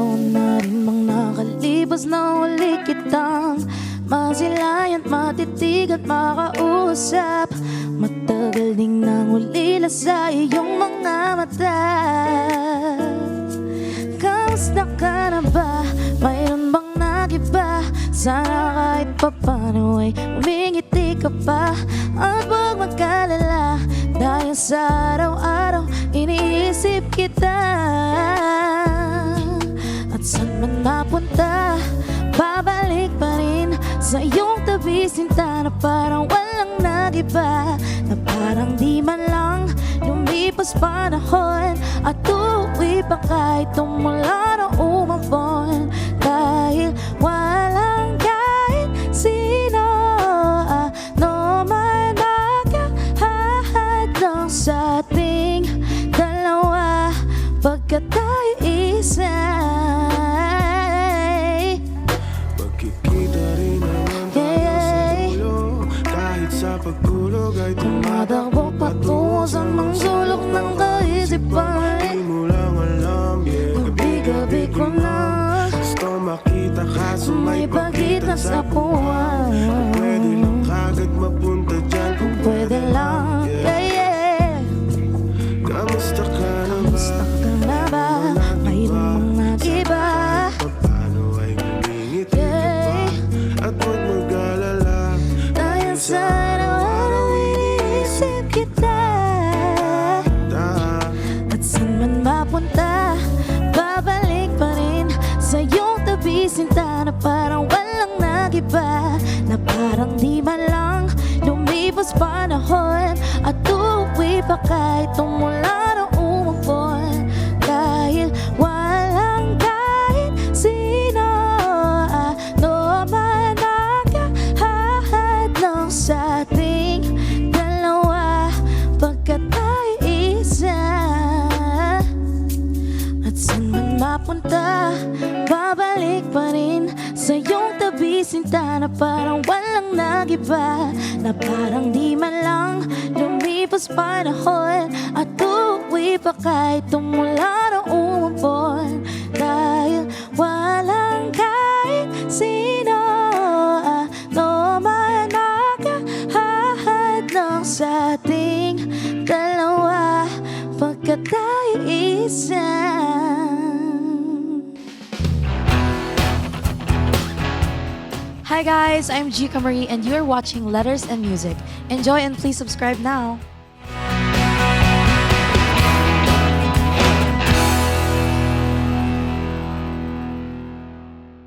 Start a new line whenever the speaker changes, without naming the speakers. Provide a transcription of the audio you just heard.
taon na rin mang nakalipas na uli kitang masilayan, matitig at makausap. Matagal ding nang ulila sa iyong mga mata. Kamusta ka na ba? Mayroon bang nagiba? Sana kahit papano ay umingiti ka pa. At huwag magkalala, dahil sa araw-araw iniisip kita. At saan man napunta, babalik pa rin sa iyong tabi, sinta, na parang walang nagiba, na parang di man lang lumipas panahon. At uuwi pa kahit tumula na umabon, dahil walang kahit sino ano man makahahadlang sa ating dalawa pagkat tayo isa.
Pagkikita rin naman tayo sa dulo, kahit sa pagtulog ay
tumatakbo patungo sa mga sulok ng kaisipan.
Di mo lang alam,
gabi-gabi ko na
gusto makita ka sa may
pagitan sa buwan.
Pwede lang kagad mapunta dyan kung
Pwede lang,
Kamusta ka na ba?
Kamusta ka na ba? Mayroon bang nagiba?
Paano ay humingiti ka pa? At huwag mag-alala,
Dahil sa araw-araw iniisip kita. At saan man mapunta, babalik pa rin sa iyong tabi, sinta, na parang walang nagiba, na parang di man lang lumipas panahon. At uuwi pa kahit tumula na umabon, dahil walang kahit sino ano man makahahadlang sa ating dalawa pagkat tayo isa. At saan man mapunta, babalik pa rin sa iyong tabi, sinta, na parang walang nagiba, na parang di man lang lumipas panahon. At uuwi pa kahit tumula na umabon, dahil walang kahit sino ano man makahahadlang sa ating dalawa pagkat tayo isa.
Hi guys, I'm Gika Marie and you're watching Letters and Music. Enjoy and please subscribe now.